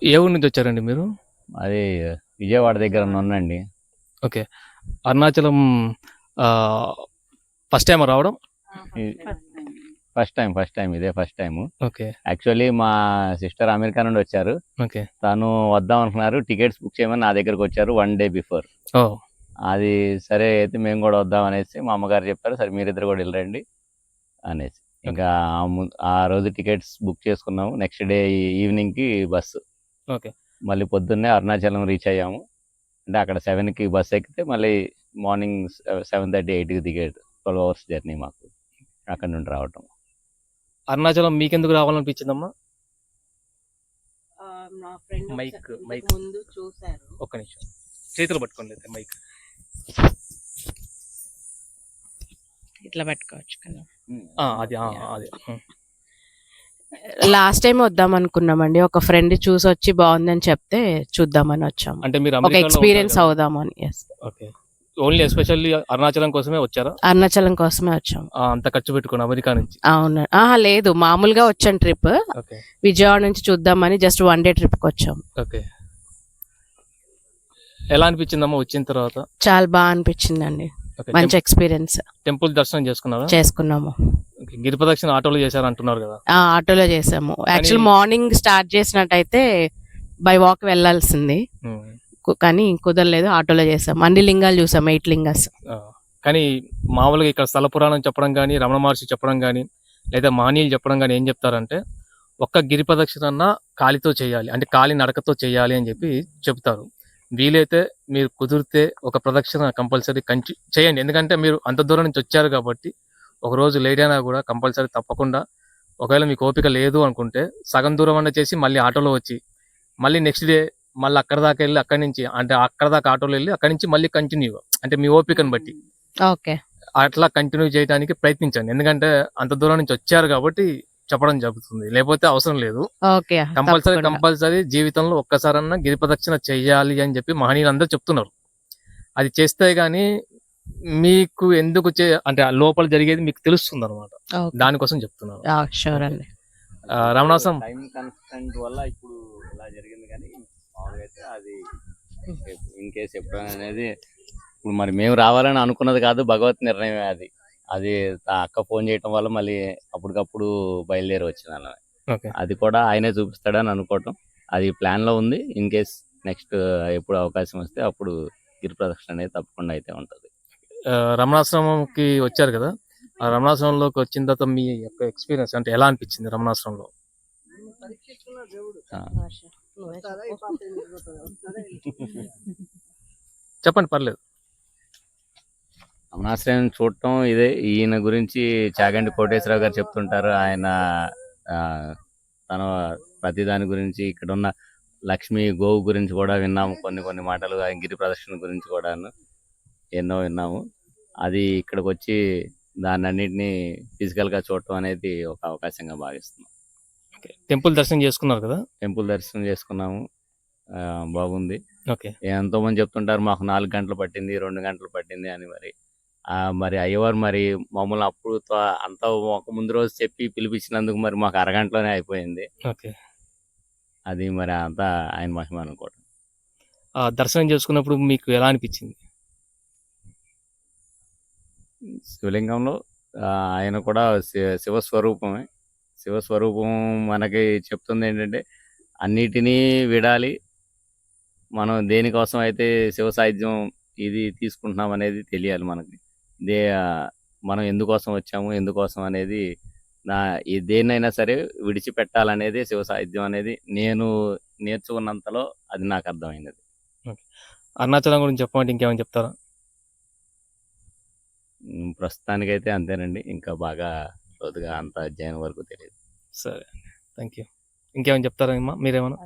ఏ ఊరు నుంచి వచ్చారండి మీరు? అది విజయవాడ దగ్గర ఉందండి. ఓకే. అరుణాచలం ఫస్ట్ టైం రావడం? ఫస్ట్ టైం ఇదే ఫస్ట్ టైము. ఓకే. యాక్చువల్లీ మా సిస్టర్ అమెరికా నుండి వచ్చారు. ఓకే. తను వద్దాం అనుకున్నారు. టికెట్స్ బుక్ చేయమని నా దగ్గరకు వచ్చారు 1 డే బిఫోర్. ఓహ్! అది సరే అయితే మేము కూడా వద్దాం అనేసి మా అమ్మగారు చెప్పారు. సరే మీరిద్దరు కూడా వెళ్ళండి అనేసి. ఇంకా ఆ రోజు టికెట్స్ బుక్ చేసుకున్నాము. నెక్స్ట్ డే ఈవినింగ్కి బస్సు. ఓకే. మళ్ళీ పొద్దున్నే అరుణాచలం రీచ్ అయ్యాము. అంటే అక్కడ 7కి బస్సు ఎక్కితే మళ్ళీ మార్నింగ్ 7:30, 8కి దిగేది. 12 అవర్స్ జర్నీ మాకు అక్కడ నుండి రావటం. అరుణాచలం మీకెందుకు రావాలనిపించిందమ్మా? నా ఫ్రెండ్ మైక్ ముందు చూశారు. ఒక్క నిమిషం చేతులు పట్టుకోండి అయితే మైక్ ఇట్లా పెట్టుకోవచ్చు కదా. అది లాస్ట్ టైం వద్దాం అనుకున్నామండి. ఒక ఫ్రెండ్ చూసి వచ్చి బాగుందని చెప్తే చూద్దామని వచ్చాము. అంటే మీరు ఒక ఎక్స్పీరియన్స్ అవుదామని. ఓకే. ఓన్లీ ఎస్పెషల్లీ అరుణాచలం కోసమే వచ్చారా? అరుణాచలం కోసమే వచ్చాము. అంత ఖర్చు పెట్టుకుని అమెరికా నుంచి? అవును. లేదు, మామూలుగా వచ్చాను ట్రిప్. విజయవాడ నుంచి చూద్దామని జస్ట్ 1 డే ట్రిప్ కి వచ్చాము. ఓకే. ఎలా అనిపించిందమ్మా వచ్చిన తర్వాత? చాలా బాగా అనిపించిందండి. మంచి ఎక్స్పీరియన్స్. టెంపుల్ దర్శనం చేసుకున్నాము. గిరి ప్రదక్షిణ ఆటోలో చేశారు అంటున్నారు కదా? ఆటోలో చేసాము. యాక్చువల్ మార్నింగ్ స్టార్ట్ చేసినట్టయితే బై వాక్ వెళ్లాల్సింది, కానీ కుదరలేదు. ఆటోలో చేసాము. అన్ని లింగాలు చూసాము, 8 లింగాస్. కానీ మామూలుగా ఇక్కడ స్థల పురాణం చెప్పడం కానీ, రమణ మహర్షి చెప్పడం కానీ, లేదా మహనీయులు చెప్పడం కానీ ఏం చెప్తారంటే ఒక్క గిరి ప్రదక్షిణ కాలితో చేయాలి, అంటే కాలి నడకతో చేయాలి అని చెప్పి చెప్తారు. వీలైతే మీరు కుదిరితే ఒక ప్రదక్షిణ కంపల్సరీ చేయండి. ఎందుకంటే మీరు అంత దూరం నుంచి వచ్చారు కాబట్టి ఒకరోజు లేట్ అయినా కూడా కంపల్సరీ తప్పకుండా, ఒకవేళ మీకు ఓపిక లేదు అనుకుంటే సగం దూరం అన్న చేసి మళ్ళీ ఆటోలో వచ్చి మళ్ళీ నెక్స్ట్ డే మళ్ళీ అక్కడ దాకా వెళ్ళి అక్కడి నుంచి, అంటే అక్కడ దాకా ఆటోలో వెళ్ళి అక్కడి నుంచి మళ్ళీ కంటిన్యూ, అంటే మీ ఓపికను బట్టి అట్లా కంటిన్యూ చేయడానికి ప్రయత్నించండి. ఎందుకంటే అంత దూరం నుంచి వచ్చారు కాబట్టి చెప్పడం జరుగుతుంది, లేకపోతే అవసరం లేదు. కంపల్సరీ జీవితంలో ఒక్కసారన్నా గిరి ప్రదక్షిణ చెయ్యాలి అని చెప్పి మహనీయులు అందరూ చెప్తున్నారు. అది చేస్తే గానీ మీకు ఎందుకు అంటే లోపల జరిగేది మీకు తెలుస్తుంది అనమాట. దానికోసం చెప్తున్నారు. రమణాసం టైం కన్స్టెంట్ వల్ల ఇప్పుడు ఇలా జరిగింది, కానీ మామూలుగా అయితే అది ఇన్ కేసు ఎప్పుడైనా అనేది ఇప్పుడు మరి మేము రావాలని అనుకున్నది కాదు, భగవత్ నిర్ణయమే అది. అది అక్క ఫోన్ చేయటం వల్ల మళ్ళీ అప్పటికప్పుడు బయలుదేరి వచ్చింది. అది కూడా ఆయనే చూపిస్తాడని అనుకోవటం, అది ప్లాన్ లో ఉంది. ఇన్ కేస్ నెక్స్ట్ ఎప్పుడు అవకాశం వస్తే అప్పుడు గిరి ప్రదక్షిణ అనేది తప్పకుండా అయితే ఉంటుంది. రమణాశ్రమంకి వచ్చారు కదా, ఆ రమణాశ్రమంలోకి వచ్చిన తర్వాత మీ యొక్క ఎక్స్పీరియన్స్ అంటే ఎలా అనిపించింది రమణాశ్రమంలో? చెప్పండి, పర్లేదు. రమణాశ్రయం చూడటం ఇదే. ఈయన గురించి చాగంటి కోటేశ్వరరావు గారు చెప్తుంటారు. ఆయన తన ప్రతి దాని గురించి, ఇక్కడ ఉన్న లక్ష్మీ గోవు గురించి కూడా విన్నాము, కొన్ని మాటలు. ఆయన గిరి ప్రదర్శన గురించి కూడా ఎన్నో విన్నాము. అది ఇక్కడికి వచ్చి దాన్ని అన్నింటినీ ఫిజికల్గా చూడటం అనేది ఒక అవకాశంగా భావిస్తున్నాం. టెంపుల్ దర్శనం చేసుకున్నారు కదా? టెంపుల్ దర్శనం చేసుకున్నాము, బాగుంది. ఓకే. ఎంతో మంది చెప్తుంటారు మాకు 4 గంటలు పట్టింది, 2 గంటలు పట్టింది అని. మరి అయ్యవారు మరి మమ్మల్ని అప్పుడు అంతా ఒక ముందు రోజు చెప్పి పిలిపించినందుకు మరి మాకు అరగంటలోనే అయిపోయింది. ఓకే. అది మరి అంతా ఆయన మహిమ అనుకోవడం. దర్శనం చేసుకున్నప్పుడు మీకు ఎలా అనిపించింది? శివలింగంలో ఆయన కూడా శివస్వరూపమే. శివస్వరూపం మనకి చెప్తుంది ఏంటంటే అన్నిటినీ విడాలి, మనం దేనికోసం అయితే శివ సాహిత్యం ఇది తీసుకుంటున్నాం అనేది తెలియాలి మనకి. మనం ఎందుకోసం వచ్చాము, ఎందుకోసం అనేది దేన్నైనా సరే విడిచిపెట్టాలనేది శివ సాహిత్యం అనేది నేను నేర్చుకున్నంతలో అది నాకు అర్థమైనది. అరుణాచలం గురించి చెప్పమంటే ఇంకేమైనా చెప్తారా? ప్రస్తుతానికైతే అంతేనండి, ఇంకా బాగా లోతుగా అంత అధ్యయనం వరకు తెలియదు. సరే, థ్యాంక్ యూ. ఇంకేమైనా చెప్తారా మీరేమన్నా?